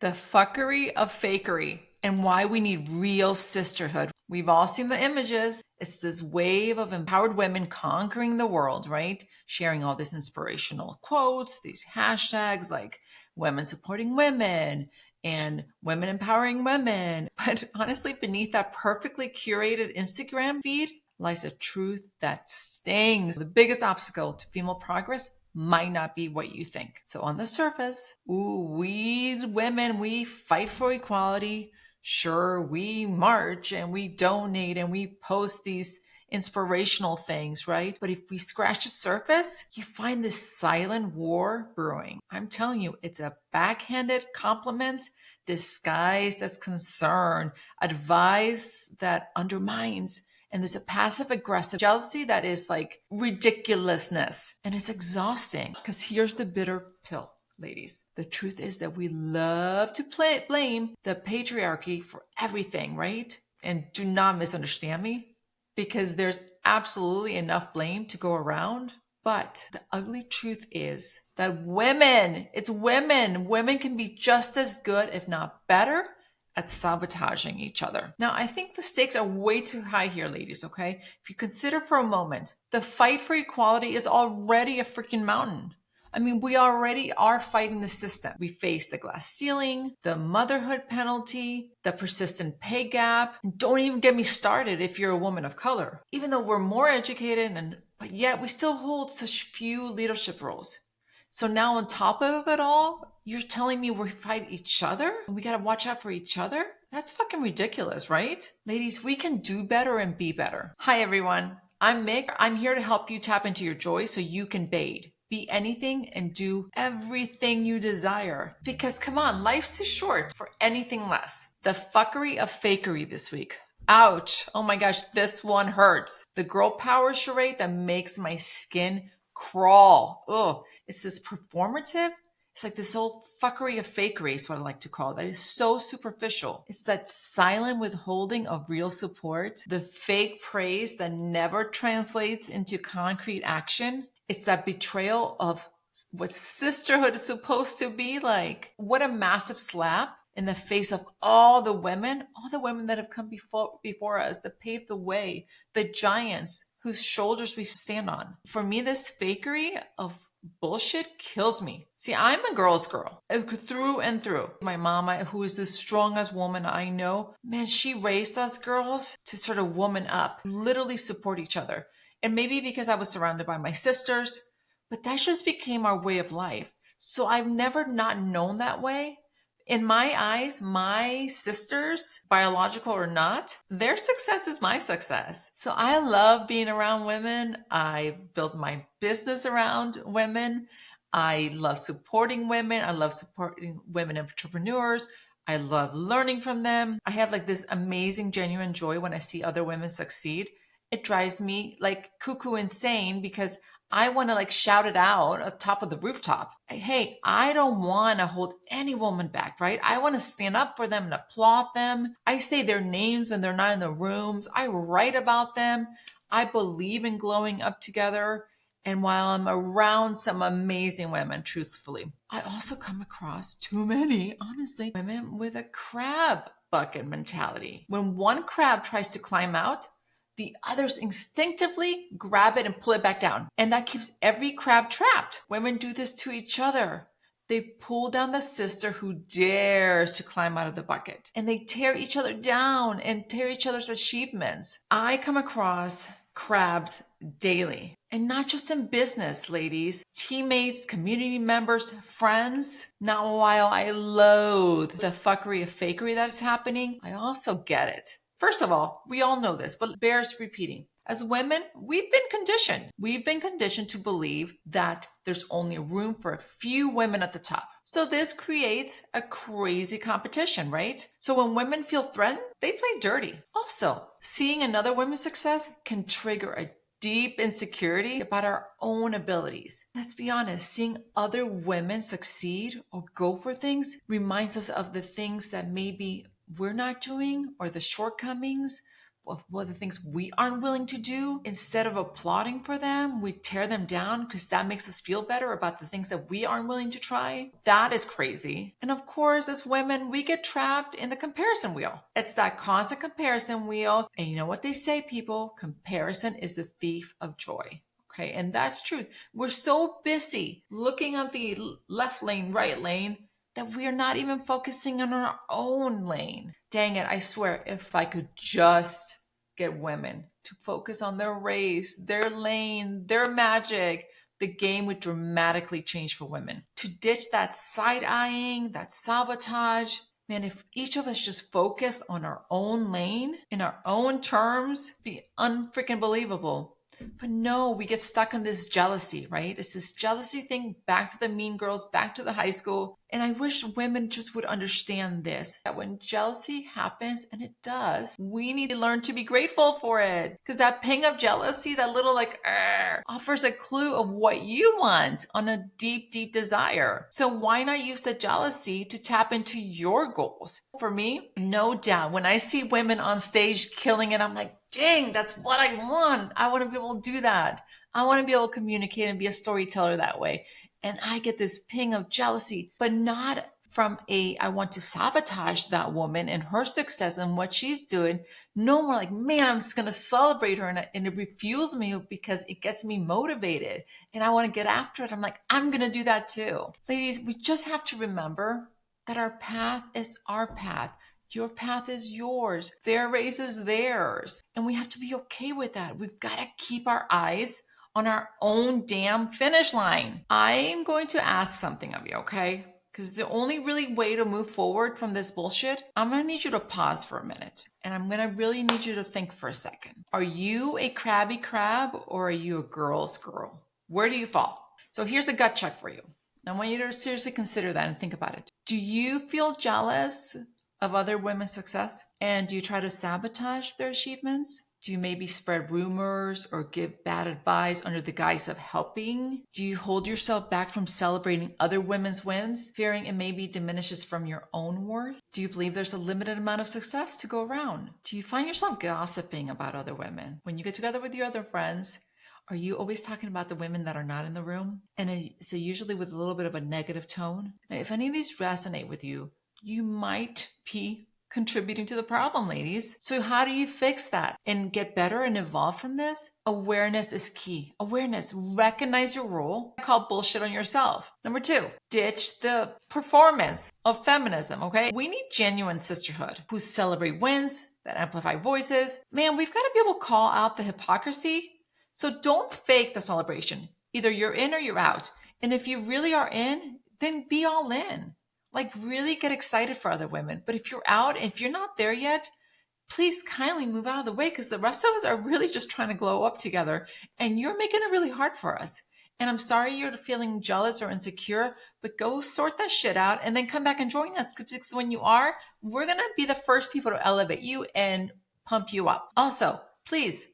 The fuckery of fakery and why we need real sisterhood. We've all seen the images. It's this wave of empowered women conquering the world, right? Sharing all these inspirational quotes, these hashtags like women supporting women and women empowering women. But honestly, beneath that perfectly curated Instagram feed lies a truth that stings. The biggest obstacle to female progress might not be what you think. So on the surface, ooh, we women, we fight for equality. Sure, we march and we donate and we post these inspirational things, right? But if we scratch the surface, you find this silent war brewing. I'm telling you, it's a backhanded compliments disguised as concern, advice that undermines, and there's a passive aggressive jealousy that is like ridiculousness. And it's exhausting because here's the bitter pill, ladies. The truth is that we love to blame the patriarchy for everything, right? And do not misunderstand me because there's absolutely enough blame to go around. But the ugly truth is that it's women can be just as good, if not better, at sabotaging each other. Now, I think the stakes are way too high here, ladies, okay? If you consider for a moment, the fight for equality is already a freaking mountain. I mean, we already are fighting the system. We face the glass ceiling, the motherhood penalty, the persistent pay gap. And don't even get me started if you're a woman of color. Even though we're more educated, but yet we still hold such few leadership roles. So now on top of it all, you're telling me we fight each other and we got to watch out for each other? That's fucking ridiculous, right? Ladies, we can do better and be better. Hi, everyone. I'm Mick. I'm here to help you tap into your joy so you can be anything and do everything you desire. Because come on, life's too short for anything less. The fuckery of fakery this week. Ouch. Oh my gosh, this one hurts. The girl power charade that makes my skin crawl. Ugh. It's this performative. It's like this old fuckery of fakery is what I like to call it. That is so superficial. It's that silent withholding of real support, the fake praise that never translates into concrete action. It's that betrayal of what sisterhood is supposed to be like. What a massive slap in the face of all the women that have come before us, that paved the way, the giants whose shoulders we stand on. For me, this fakery of bullshit kills me. See, I'm a girl's girl through and through. My mama, who is the strongest woman I know, man, she raised us girls to sort of woman up, literally support each other. And maybe because I was surrounded by my sisters, but that just became our way of life. So I've never not known that way. In my eyes, my sisters, biological or not, their success is my success. So I love being around women. I've built my business around women. I love supporting women. I love supporting women entrepreneurs. I love learning from them. I have like this amazing, genuine joy when I see other women succeed. It drives me like cuckoo insane because I want to like shout it out at top of the rooftop. Hey, I don't want to hold any woman back, right? I want to stand up for them and applaud them. I say their names when they're not in the rooms. I write about them. I believe in glowing up together. And while I'm around some amazing women, truthfully, I also come across too many, honestly, women with a crab bucket mentality. When one crab tries to climb out, the others instinctively grab it and pull it back down. And that keeps every crab trapped. Women do this to each other. They pull down the sister who dares to climb out of the bucket. And they tear each other down and tear each other's achievements. I come across crabs daily. And not just in business, ladies. Teammates, community members, friends. Now, while I loathe the fuckery of fakery that is happening, I also get it. First of all, we all know this, but bears repeating. As women, we've been conditioned. We've been conditioned to believe that there's only room for a few women at the top. So this creates a crazy competition, right? So when women feel threatened, they play dirty. Also, seeing another woman's success can trigger a deep insecurity about our own abilities. Let's be honest, seeing other women succeed or go for things reminds us of the things that maybe we're not doing or the shortcomings, of what the things we aren't willing to do, instead of applauding for them, we tear them down because that makes us feel better about the things that we aren't willing to try. That is crazy. And of course, as women, we get trapped in the comparison wheel. It's that constant comparison wheel. And you know what they say, people? Comparison is the thief of joy. Okay, and that's truth. We're so busy looking at the left lane, right lane, that we are not even focusing on our own lane. Dang it, I swear, if I could just get women to focus on their race, their lane, their magic, the game would dramatically change for women. To ditch that side-eyeing, that sabotage, man, if each of us just focused on our own lane, in our own terms, it'd be unfreaking believable. But no, we get stuck on this jealousy, right? It's this jealousy thing, back to the mean girls, back to the high school. And I wish women just would understand this, that when jealousy happens, and it does, we need to learn to be grateful for it. Because that ping of jealousy, that little offers a clue of what you want on a deep, deep desire. So why not use the jealousy to tap into your goals? For me, no doubt, when I see women on stage killing it, I'm like, dang, that's what I want. I want to be able to do that. I want to be able to communicate and be a storyteller that way. And I get this ping of jealousy, but not from I want to sabotage that woman and her success and what she's doing. No, more like, man, I'm just going to celebrate her. And it refuels me because it gets me motivated and I want to get after it. I'm like, I'm going to do that too. Ladies, we just have to remember that our path is our path. Your path is yours. Their race is theirs. And we have to be okay with that. We've got to keep our eyes on our own damn finish line. I'm going to ask something of you, okay? Because the only really way to move forward from this bullshit, I'm going to need you to pause for a minute. And I'm going to really need you to think for a second. Are you a crabby crab or are you a girl's girl? Where do you fall? So here's a gut check for you. I want you to seriously consider that and think about it. Do you feel jealous of other women's success? And do you try to sabotage their achievements? Do you maybe spread rumors or give bad advice under the guise of helping? Do you hold yourself back from celebrating other women's wins, fearing it maybe diminishes from your own worth? Do you believe there's a limited amount of success to go around? Do you find yourself gossiping about other women? When you get together with your other friends, are you always talking about the women that are not in the room? And so usually with a little bit of a negative tone. Now, if any of these resonate with you, you might be contributing to the problem, ladies. So how do you fix that and get better and evolve from this? Awareness is key. Awareness. Recognize your role. Call bullshit on yourself. Number 2, ditch the performance of feminism, okay? We need genuine sisterhood who celebrate wins, that amplify voices. Man, we've got to be able to call out the hypocrisy. So don't fake the celebration. Either you're in or you're out. And if you really are in, then be all in. Like really get excited for other women. But if you're out, if you're not there yet, please kindly move out of the way because the rest of us are really just trying to glow up together and you're making it really hard for us. And I'm sorry you're feeling jealous or insecure, but go sort that shit out and then come back and join us because when you are, we're going to be the first people to elevate you and pump you up. Also, please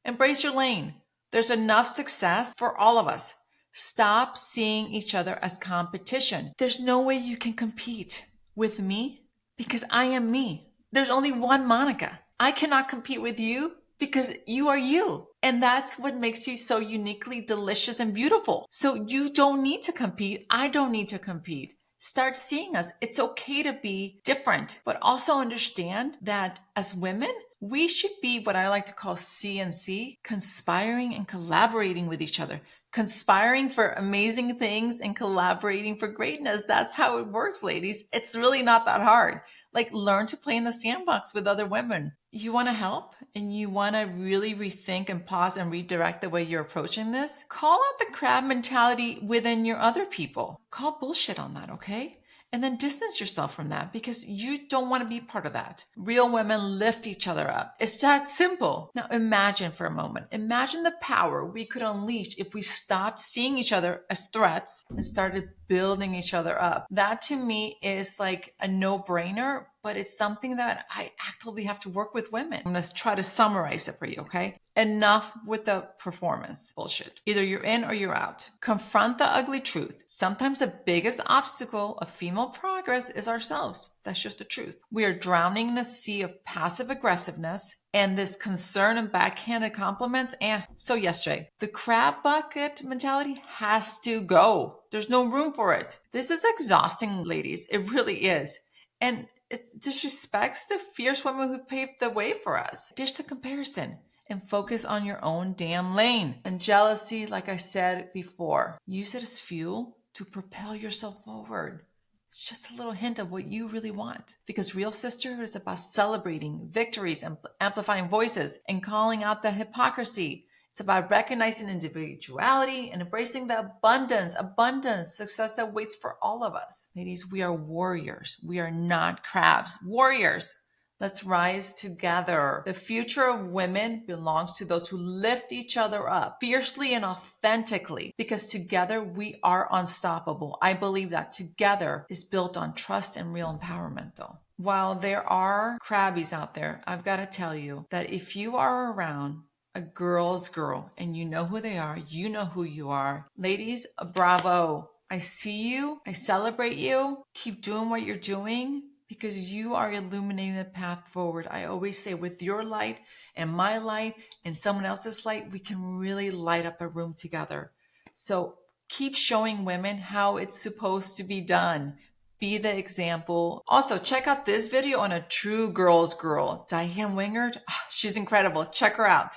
embrace your lane. There's enough success for all of us. Stop seeing each other as competition. There's no way you can compete with me because I am me. There's only one Monica. I cannot compete with you because you are you. And that's what makes you so uniquely delicious and beautiful. So you don't need to compete. I don't need to compete. Start seeing us. It's okay to be different, but also understand that as women, we should be what I like to call C&C, conspiring and collaborating with each other. Conspiring for amazing things and collaborating for greatness. That's how it works, ladies. It's really not that hard. Like learn to play in the sandbox with other women. You want to help and you want to really rethink and pause and redirect the way you're approaching this? Call out the crab mentality within your other people. Call bullshit on that, okay? And then distance yourself from that because you don't want to be part of that. Real women lift each other up. It's that simple. Now imagine for a moment. Imagine the power we could unleash if we stopped seeing each other as threats and started building each other up. That to me is like a no-brainer, but it's something that I actively have to work with women. I'm going to try to summarize it for you, okay? Enough with the performance bullshit. Either you're in or you're out. Confront the ugly truth. Sometimes the biggest obstacle of female progress is ourselves. That's just the truth. We are drowning in a sea of passive aggressiveness And this concern and backhanded compliments, so yesterday, the crab bucket mentality has to go. There's no room for it. This is exhausting, ladies. It really is. And it disrespects the fierce women who paved the way for us. Ditch the comparison and focus on your own damn lane. And jealousy, like I said before, use it as fuel to propel yourself forward. It's just a little hint of what you really want. Because real sisterhood is about celebrating victories and amplifying voices and calling out the hypocrisy. It's about recognizing individuality and embracing the abundance, success that waits for all of us. Ladies, we are warriors. We are not crabs. Warriors. Let's rise together. The future of women belongs to those who lift each other up fiercely and authentically, because together we are unstoppable. I believe that together is built on trust and real empowerment, though. While there are crabbies out there, I've got to tell you that if you are around a girl's girl and you know who they are, you know who you are. Ladies, bravo. I see you. I celebrate you. Keep doing what you're doing, because you are illuminating the path forward. I always say, with your light and my light and someone else's light, we can really light up a room together. So keep showing women how it's supposed to be done. Be the example. Also, check out this video on a true girl's girl, Diane Wingard. She's incredible. Check her out.